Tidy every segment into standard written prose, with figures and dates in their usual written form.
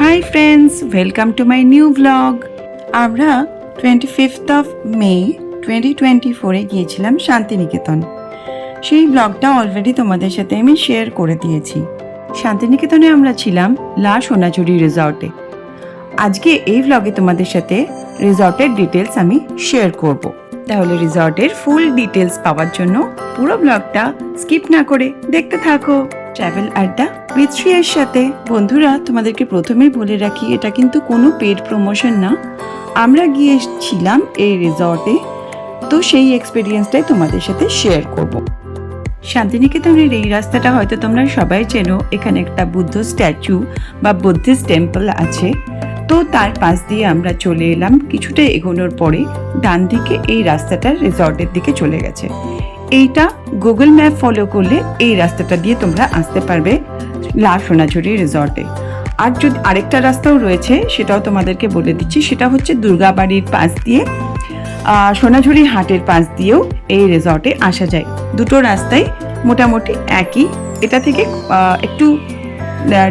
Hi friends, welcome to my new blog. আমরা 25 মে 2024 গিয়েছিলাম শান্তিনিকেতন। সেই ব্লগটা অলরেডি তোমাদের সাথে আমি শেয়ার করে দিয়েছি। শান্তিনিকেতনে আমরা ছিলাম লা সোনাঝুরি রিসর্টে। আজকে এই ব্লগে তোমাদের সাথে রিসর্টের ডিটেলস আমি শেয়ার করব। তাহলে রিসর্টের ফুল ডিটেলস পাওয়ার জন্য পুরো ব্লগটা স্কিপ না করে দেখতে থাকো। ট্রাভেল আড্ডা উইথ শ্রেয়ার সাথে। বন্ধুরা, তোমাদেরকে প্রথমেই বলে রাখি, এটা কিন্তু কোনো পেড প্রমোশন না। আমরা গিয়েছিলাম এই রিসর্টে, তো সেই এক্সপিরিয়েন্সটাই তোমাদের সাথে শেয়ার করব। শান্তিনিকেতনের এই রাস্তাটা হয়তো তোমরা সবাই চেনো। এখানে একটা বুদ্ধ স্ট্যাচু বা বুদ্ধিস্ট টেম্পল আছে। তো তার পাশ দিয়ে আমরা চলে এলাম। কিছুটা এগোনোর পরে ডান দিকে এই রাস্তাটা রিসর্টের দিকে চলে গেছে। এইটা গুগল ম্যাপ ফলো করলে এই রাস্তাটা দিয়ে তোমরা আসতে পারবে লা সোনাঝুরি রিসর্টে। আর যদি আরেকটা রাস্তাও রয়েছে, সেটাও তোমাদেরকে বলে দিচ্ছি। সেটা হচ্ছে দুর্গাবাড়ির পাশ দিয়ে সোনাঝুরি হাটের পাশ দিয়েও এই রিসর্টে আসা যায়। দুটো রাস্তাই মোটামুটি একই। এটা থেকে একটু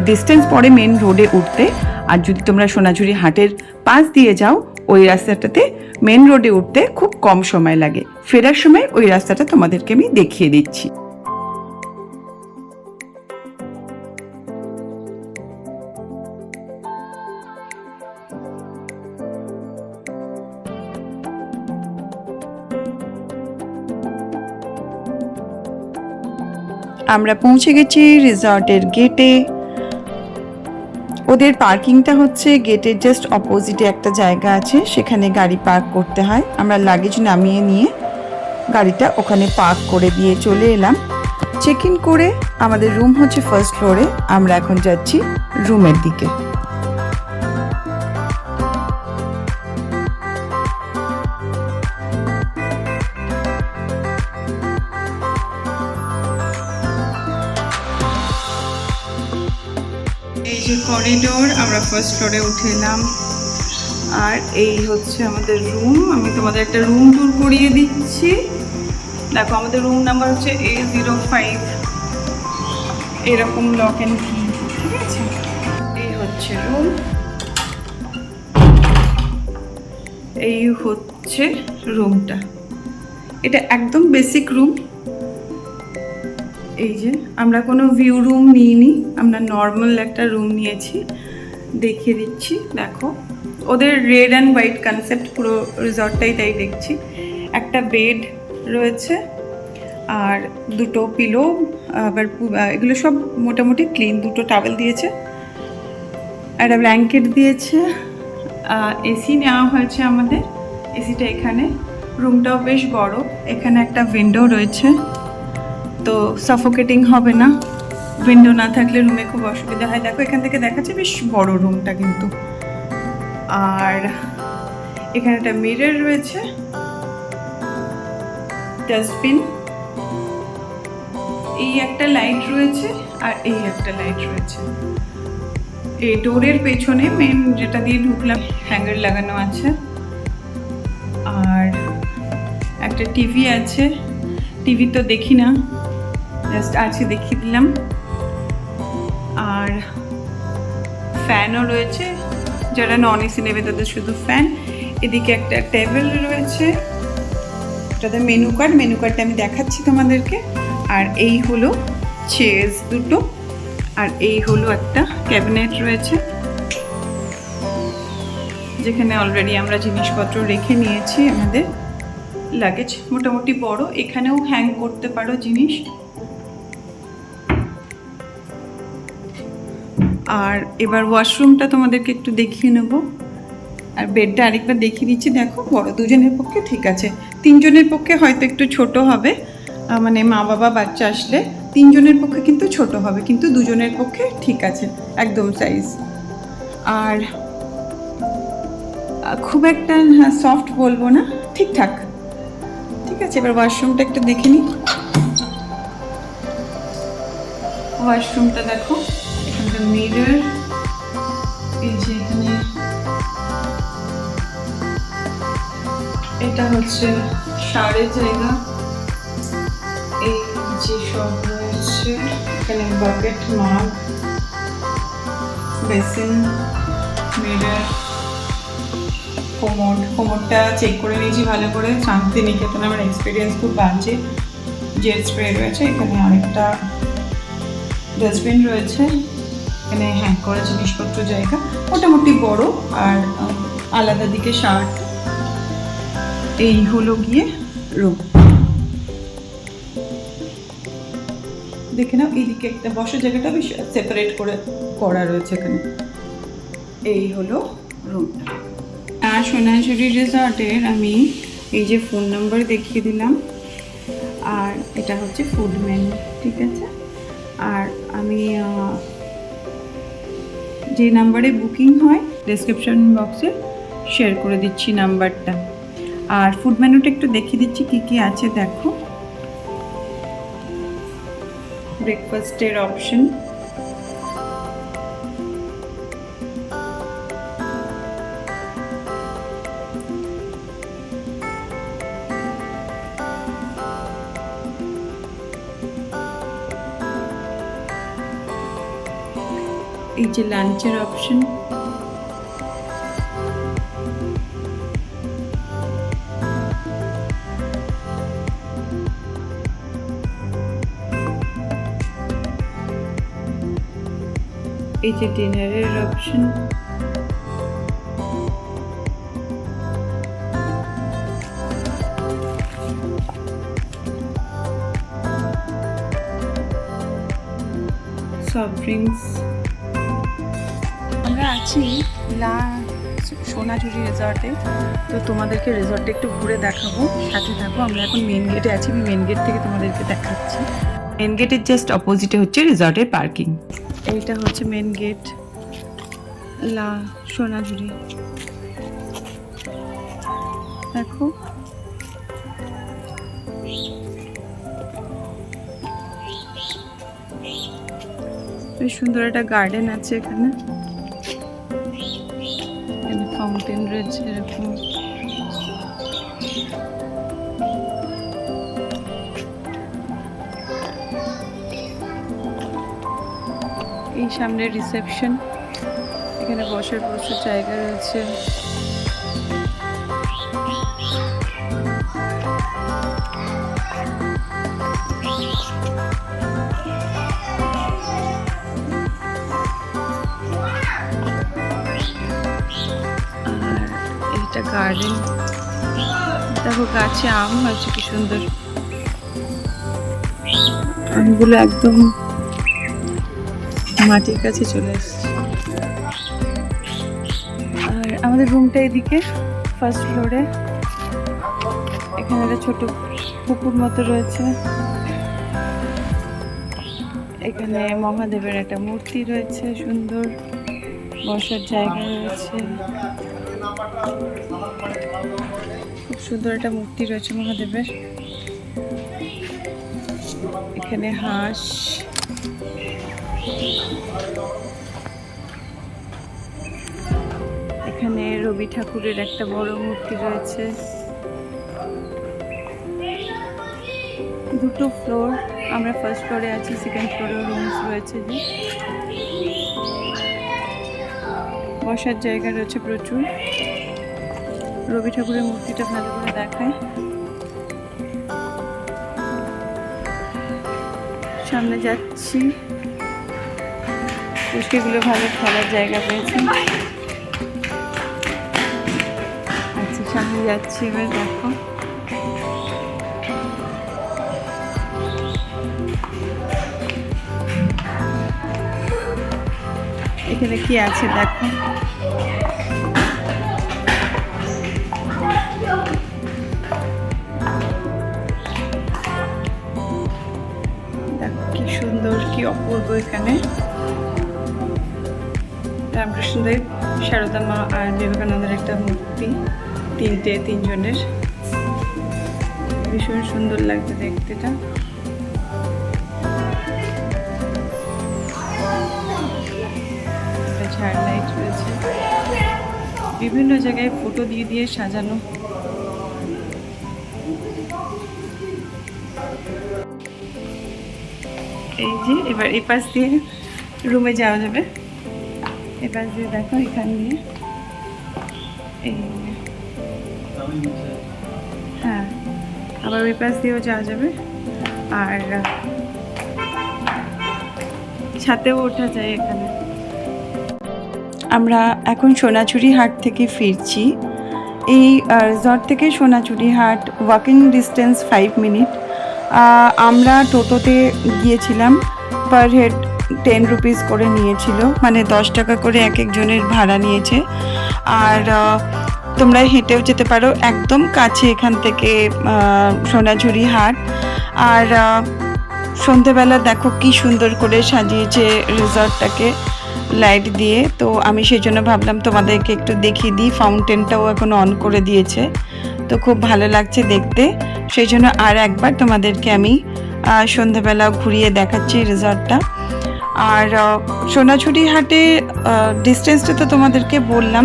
ডিস্টেন্স পড়ে মেন রোডে উঠতে। আর যদি তোমরা সোনাঝুরি হাটের পাশ দিয়ে যাও, ওই রাস্তাটাতে মেন রোডে উঠতে খুব কম সময় লাগে। ফেরার সময় ওই রাস্তাটা তোমাদেরকে আমি দেখিয়ে দিচ্ছি। আমরা পৌঁছে গেছি রিসর্টের গেটে। ওদের পার্কিংটা হচ্ছে গেটের জাস্ট অপোজিটে একটা জায়গা আছে, সেখানে গাড়ি পার্ক করতে হয়। আমরা লাগেজ নামিয়ে নিয়ে গাড়িটা ওখানে পার্ক করে দিয়ে চলে এলাম। চেক ইন করে আমাদের রুম হচ্ছে ফার্স্ট ফ্লোরে। আমরা এখন যাচ্ছি রুমের দিকে। এই যে করিডোর, আমরা ফার্স্ট ফ্লোরে উঠে এলাম। আর এই হচ্ছে আমাদের রুম। আমি তোমাদের একটা রুম ট্যুর করিয়ে দিচ্ছি। দেখো, আমাদের রুম নাম্বার হচ্ছে A05। এরকম লক অ্যান্ড কি, ঠিক আছে। এই হচ্ছে রুম, এই হচ্ছে রুমটা। এটা একদম বেসিক রুম। এই যে আমরা কোনো ভিউ রুম নিইনি, আমরা নর্মাল একটা রুম নিয়েছি। দেখিয়ে দিচ্ছি, দেখো ওদের রেড অ্যান্ড হোয়াইট কনসেপ্ট পুরো রিসর্টটাই তাই দেখছি। একটা বেড রয়েছে আর দুটো পিলো, আবার এগুলো সব মোটামুটি ক্লিন। দুটো টাওয়েল দিয়েছে, একটা ব্ল্যাঙ্কেট দিয়েছে। এসি নেওয়া হয়েছে আমাদের, এসিটা এখানে। রুমটাও বেশ বড়। এখানে একটা উইন্ডো রয়েছে, তো সাফোকেটিং হবে না। উইন্ডো না থাকলে রুমে খুব অসুবিধা হয়। দেখো, এখান থেকে দেখাচ্ছে বেশ বড় রুমটা কিন্তু। আর এখানে একটা মিরর রয়েছে, ডাস্টবিন, এই একটা লাইট রয়েছে আর এই একটা লাইট রয়েছে। এই ডোরের পেছনে মেন যেটা দিয়ে ঢুকলাম, হ্যাঙ্গার লাগানো আছে। আর একটা টিভি আছে। টিভি তো দেখি না, জাস্ট আছে দেখিয়ে দিলাম। আর ফ্যানও রয়েছে, যারা নন এসি নেবে তাদের শুধু ফ্যান। এদিকে একটা টেবিল রয়েছে, এটাতে মেনু কার্ডটা আমি দেখাচ্ছি তোমাদেরকে। আর এই হলো চেয়ার্স দুটো, আর এই হলো একটা ক্যাবিনেট রয়েছে, যেখানে অলরেডি আমরা জিনিসপত্র রেখে নিয়েছি। আমাদের লাগেজ মোটামুটি বড়, এখানেও হ্যাং করতে পারো জিনিস। আর এবার ওয়াশরুমটা তোমাদেরকে একটু দেখিয়ে নেব। আর বেডটা আরেকবার দেখিয়ে দিচ্ছি। দেখো, বড় দুজনের পক্ষে ঠিক আছে। তিনজনের পক্ষে হয়তো একটু ছোট হবে, মানে মা বাবা বাচ্চা আসলে তিনজনের পক্ষে কিন্তু ছোট হবে, কিন্তু দুজনের পক্ষে ঠিক আছে, একদম সাইজ। আর খুব একটা সফট বলবো না, ঠিকঠাক, ঠিক আছে। এবার ওয়াশরুমটা একটু দেখে নিই। ওয়াশরুমটা দেখো, এখানটা মিরর, এই যে এখানে এটা হচ্ছে শাওয়ারের জায়গা। এই যে সব রয়েছে, এখানে বাকেট, মাগ, বেসিন, মিরর, কোমরটা চেক করে নিয়েছি ভালো করে। শান্তিনিকেতনে আমার এক্সপিরিয়েন্স খুব বাজে। জেট স্প্রে রয়েছে, এখানে আরেকটা ডাস্টবিন রয়েছে, এখানে হ্যাং করা জিনিসপত্র জায়গা মোটামুটি বড়। আর আলাদা দিকে শার্ট। এই হলো গিয়ে রুম। দেখে নাও, এইদিকে একটা বসার জায়গাটা বেশ সেপারেট করে করা রয়েছে এখানে। এই হলো রুমটা। আর সোনাঝুরি রিসর্টের আমি এই যে ফোন নাম্বার দেখিয়ে দিলাম, আর এটা হচ্ছে ফুড মেনু, ঠিক আছে। আর আমি যে নাম্বারে বুকিং হয় ডেসক্রিপশন বক্সে শেয়ার করে দিচ্ছি নাম্বারটা। আর ফুড মেনুটা একটু দেখিয়ে দিচ্ছি কী কী আছে দেখো। ব্রেকফাস্টের অপশন, এই যে লাঞ্চের অপশন, এই যে ডিনারের অপশন, সফট ড্রিঙ্কস। আমরা আছি সোনাঝুরি রিসর্টে, তো তোমাদেরকে রিসর্টে একটু ঘুরে দেখাবো, সাথে থাকো। আমরা এখন মেন গেটে আছি, আমি মেন গেট থেকে তোমাদেরকে দেখাচ্ছি। মেন গেটের জাস্ট অপোজিটে হচ্ছে রিসর্টের পার্কিং। এইটা হচ্ছে মেন গেট সোনাঝুরি। দেখো বেশ সুন্দর একটা গার্ডেন আছে এখানে, ফাউন্টেন রয়েছে এরকম। এই সামনে রিসেপশন, এখানে বসার প্রচুর জায়গা রয়েছে। গার্ডেন দেখো, গাছে আম হয়েছে কি সুন্দর, আমগুলো একদম মাটির কাছে চলে এসছে। আর আমাদের রুমটা এদিকে ফার্স্ট ফ্লোরে, এখানে একটা ছোট পুকুর মতো রয়েছে, এখানে মহাদেবের একটা মূর্তি রয়েছে, সুন্দর বসার জায়গা রয়েছে, খুব সুন্দর একটা মূর্তি রয়েছে মহাদেবের। এখানে হাঁস, এখানে রবি ঠাকুরের একটা বড় মূর্তি রয়েছে। দুটো ফ্লোর, আমরা ফার্স্ট ফ্লোরে আছি, সেকেন্ড ফ্লোরেও রুমস রয়েছে। বসার জায়গা রয়েছে প্রচুর। রবি ঠাকুরের মূর্তিটা ভালো করে দেখায়। সামনে যাচ্ছি, পুষ্টিগুলো ভালো খেলার জায়গা পেয়েছে। আচ্ছা, সামনে যাচ্ছি এবার, দেখো এখানে কি আছে দেখো। কি সুন্দর, কি অপূর্ব। এখানে রামকৃষ্ণদেব, শারদা মা আর বিবেকানন্দের একটা মূর্তি, তিনজনের, ভীষণ সুন্দর লাগছে দেখতে। এটা ঝাড় লাইট রয়েছে, বিভিন্ন জায়গায় ফটো দিয়ে দিয়ে সাজানো। এই যে এবার এই পাশ দিয়ে রুমে যাওয়া যাবে। এবার যে দেখো এখান দিয়ে এই, হ্যাঁ আবার ওই পাশ দিয়েও যাওয়া যাবে, আর ছাতেও ওঠা যায় এখানে। আমরা এখন সোনাঝুরি হাট থেকে ফিরছি। এই রিসর্ট থেকে সোনাঝুরি হাট ওয়াকিং ডিস্টেন্স 5 মিনিট। আমরা টোটোতে গিয়েছিলাম, পার হেড 10 রুপিস করে নিয়েছিল, মানে 10 টাকা করে এক একজনের ভাড়া নিয়েছে। আর তোমরা হেঁটেও যেতে পারো, একদম কাছে এখান থেকে সোনাঝুরি হাট। আর সন্ধেবেলা দেখো কি সুন্দর করে সাজিয়েছে রিসর্টটাকে লাইট দিয়ে। তো আমি সেই জন্য ভাবলাম তোমাদেরকে একটু দেখিয়ে দিই। ফাউন্টেনটাও এখন অন করে দিয়েছে, তো খুব ভালো লাগছে দেখতে। সেই জন্য আর একবার তোমাদেরকে আমি সন্ধেবেলা ঘুরিয়ে দেখাচ্ছি রিসর্টটা। আর সোনাঝুরি হাটে ডিস্টেন্সটা তো তোমাদেরকে বললাম।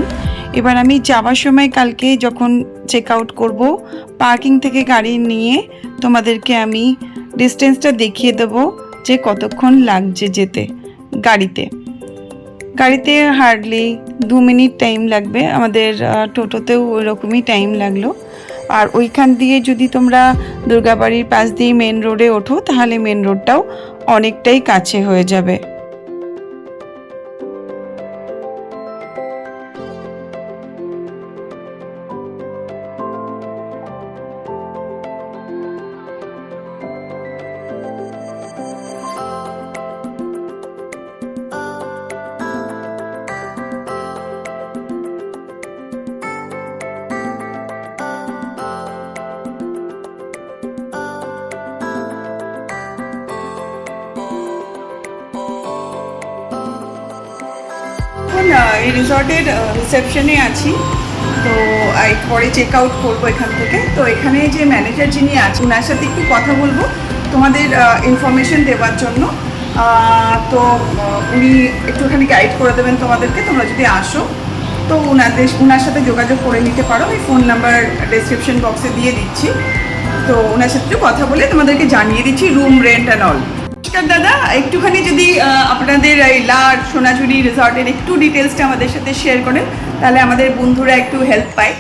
এবার আমি যাওয়ার সময় কালকে যখন চেক আউট করবো, পার্কিং থেকে গাড়ি নিয়ে তোমাদেরকে আমি ডিস্টেন্সটা দেখিয়ে দেবো যে কতক্ষণ লাগছে যেতে। গাড়িতে হার্ডলি 2 মিনিট টাইম লাগবে, আমাদের টোটোতেও ওইরকমই টাইম লাগলো। আর ওইখান দিয়ে যদি তোমরা দুর্গাবাড়ির পাশ দিয়ে মেন রোডে ওঠো, তাহলে মেন রোডটাও অনেকটাই কাছে হয়ে যাবে। এই রিসর্টের রিসেপশনে আছি, তো পরে চেক আউট করবো এখান থেকে। তো এখানে যে ম্যানেজার যিনি আছেন, ওনার সাথে একটু কথা বলবো তোমাদের ইনফরমেশন দেওয়ার জন্য। তো উনি একটুখানি গাইড করে দেবেন তোমাদেরকে, তোমরা যদি আসো তো ওনার সাথে যোগাযোগ করে নিতে পারো। এই ফোন নাম্বার ডেসক্রিপশন বক্সে দিয়ে দিচ্ছি, তো ওনার সাথে একটু কথা বলে তোমাদেরকে জানিয়ে দিচ্ছি রুম রেন্ট অ্যান্ড অল। নমস্কার দাদা, একটুখানি যদি আপনাদের এই লার সোনাঝুরি রিসর্টের একটু ডিটেলসটা আমাদের সাথে শেয়ার করেন, তাহলে আমাদের বন্ধুরা একটু হেল্প পায়।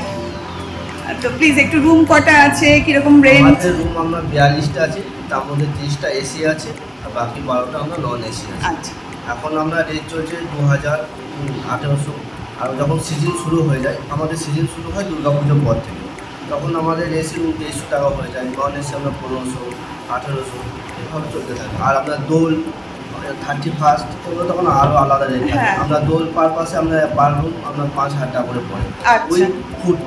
তো প্লিজ একটু রুম কটা আছে, কিরকম রেন্ট? আমাদের রুম আমরা 42টা আছে, তার মধ্যে 30টা এসি আছে আর বাকি 12টা আমরা নন এসি আছে। আচ্ছা, এখন আমরা রেট চলছে 2018। আর যখন সিজন শুরু হয়ে যায়, আমাদের সিজন শুরু হয় দুর্গাপুজোর পর থেকে, তখন আমাদের এসি রুম 2300 টাকা হয়ে যায়, নন এসি আমরা 1500, 1800 এভাবে চলতে থাকে। আর আপনার দোল 31st এগুলো তখন আরও আলাদা রেট থাকে। আমরা দোল পার পাশে আমরা পার রুম আপনার 5000 টাকা করে পড়ে। ওই ফুড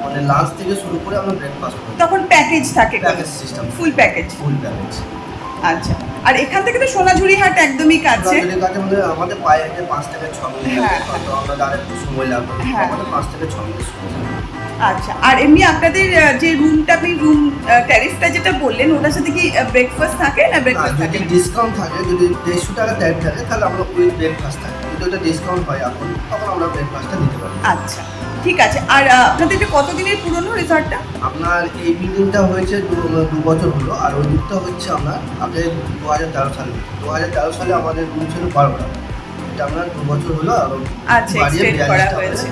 মানে লাঞ্চ থেকে শুরু করে আমরা ব্রেকফাস্ট করি, তখন প্যাকেজ থাকে, প্যাকেজ সিস্টেম, ফুল প্যাকেজ। আচ্ছা, আর এখান থেকে তো সোনাঝুরি হাট একদমই কাছে। আমাদের পায়ে হেঁটে 5 থেকে 6 মিনিট লাগে, তো আমাদের আর একটু সময় লাগবে, আমাদের 5 থেকে 6 মিনিট সময় লাগে। আচ্ছা, আর এমনি আপনাদের যে রুমটা, আপনি রুম ট্যারিফটা যেটা বললেন, ওটার সাথে কি ব্রেকফাস্ট থাকে না? ব্রেকফাস্ট থাকে, ডিসকাউন্ট থাকে। যদি 150 টাকা ট্যাগ থাকে তাহলে আমরা ওই ব্রেকফাস্ট থাকে, যদি ওটা ডিসকাউন্ট হয় এখন, তখন আমরা ব্রেকফাস্টটা দিতে পারি। আচ্ছা, ঠিক আছে। আর আপনাদের এটা কতদিনের পুরনো রিসর্টটা? আপনার এই বিল্ডিংটা হয়েছে 2 বছর হলো, আর ওই দিকটা হচ্ছে আপনার আগে 2013 সালে। 2013 সালে আমাদের রুম ছিল 12টা, এটা আপনার 2 বছর হলো। আর আচ্ছা, এক্সটেন্ড করা হয়েছে।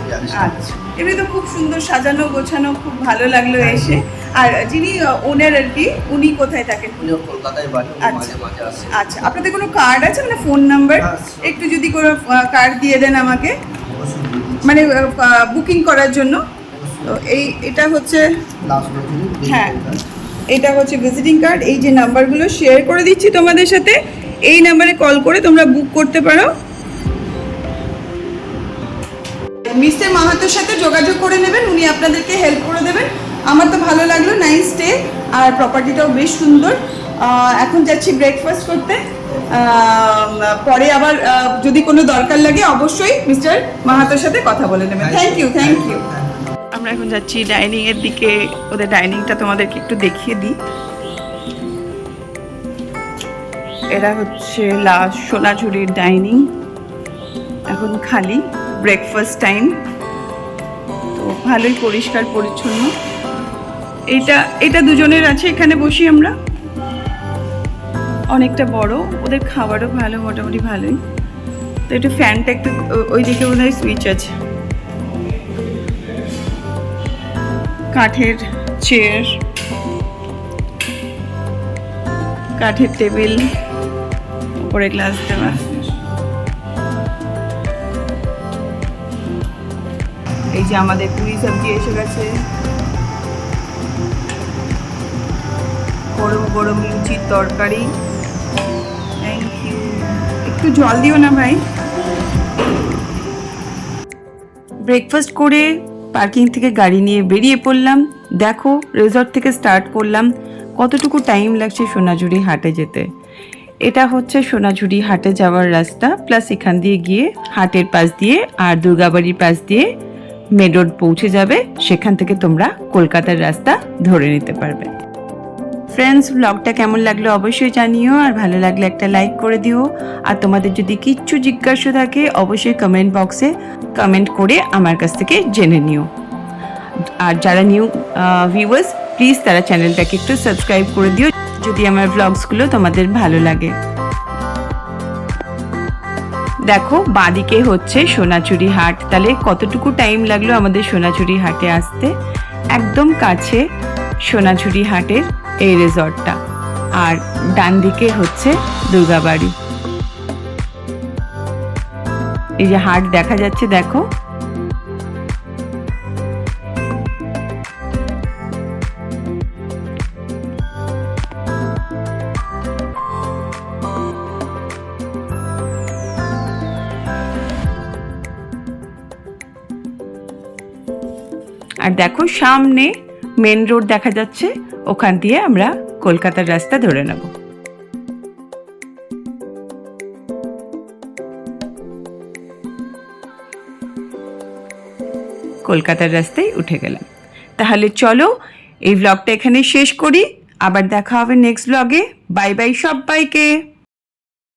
আচ্ছা, এমনি তো খুব সুন্দর সাজানো গোছানো, খুব ভালো লাগলো এসে। আর যিনি ওনার আর কি, উনি কোথায় থাকেন? উনি কলকাতায় বাড়ি, মাঝে মাঝে আসে। আচ্ছা, আপনাদের কোনো কার্ড আছে, মানে ফোন নাম্বার? একটু যদি কোনো কার্ড দিয়ে দেন আমাকে, মানে বুকিং করার জন্য। তো এটা হচ্ছে, হ্যাঁ এটা হচ্ছে ভিজিটিং কার্ড। এই যে নাম্বারগুলো শেয়ার করে দিচ্ছি তোমাদের সাথে, এই নাম্বারে কল করে তোমরা বুক করতে পারো। মিস্টার মাহাতোর সাথে যোগাযোগ করে নেবেন, উনি আপনাদেরকে হেল্প করে দেবেন। আমার তো ভালো লাগলো, নাইস স্টে, আর প্রপার্টিটাও বেশ সুন্দর। এখন যাচ্ছি ব্রেকফাস্ট করতে, পরে আবার যদি কোনো দরকার লাগে অবশ্যই মিস্টার মাহাতোর সাথে কথা বলে নেবেন। Thank you. আমরা এখন যাচ্ছি ডাইনিং এর দিকে, ওদের ডাইনিংটা তোমাদেরকে একটু দেখিয়ে দিই। এরা হচ্ছে সোনাঝুরির ডাইনিং, এখন খালি, ব্রেকফাস্ট টাইম, তো ভালোই পরিষ্কার পরিচ্ছন্ন। এটা দুজনের আছে, এখানে বসি আমরা, অনেকটা বড়, ওদের খাবারও ভালো, মোটামুটি ভালোই। তো একটু ফ্যানটা একটু ওইদিকে মনে হয় সুইচ আছে। কাঠের চেয়ার, কাঠের টেবিল, উপরে গ্লাস দেওয়া। এই যে আমাদের পুরি সবজি এসে গেছে, গরম গরম লুচির তরকারি। Thank you. একটু জল দিও না ভাই। ব্রেকফাস্ট করে পার্কিং থেকে গাড়ি নিয়ে বেরিয়ে পড়লাম। দেখো রিসর্ট থেকে স্টার্ট করলাম, কতটুকু টাইম লাগছে সোনাঝুরি হাটে যেতে। এটা হচ্ছে সোনাঝুরি হাটে যাওয়ার রাস্তা, প্লাস এখান দিয়ে গিয়ে হাটের পাশ দিয়ে আর দুর্গাবাড়ির পাশ দিয়ে মেন রোড পৌঁছে যাবে। সেখান থেকে তোমরা কলকাতার রাস্তা ধরে নিতে পারবে। ফ্রেন্ডস, ব্লগটা কেমন লাগলো অবশ্যই জানিও, আর ভালো লাগলে একটা লাইক করে দিও। আর তোমাদের যদি কিচ্ছু জিজ্ঞাসা থাকে অবশ্যই কমেন্ট বক্সে কমেন্ট করে আমার কাছ থেকে জেনে নিও। আর যারা নিউ ভিউয়ার্স, প্লিজ তারা চ্যানেলটাকে একটু সাবস্ক্রাইব করে দিও যদি আমার ব্লগসগুলো তোমাদের ভালো লাগে। দেখো বাঁদিকে হচ্ছে সোনাঝুরি হাট। তাহলে কতটুকু টাইম লাগলো আমাদের সোনাঝুরি হাটে আসতে। একদম কাছে সোনাঝুরি হাটের এই রিসর্টটা, আর ডান দিকে হচ্ছে দুর্গাবাড়ি। এই যে হাট দেখা যাচ্ছে, দেখো। আর দেখো সামনে মেন রোড দেখা যাচ্ছে, ওখান দিয়ে আমরা কলকাতার রাস্তা ধরে নেব। কলকাতার রাস্তায় উঠে গেলাম। তাহলে চলো এই ব্লগটা এখানে শেষ করি, আবার দেখা হবে নেক্সট ব্লগে। বাই বাই সবাইকে।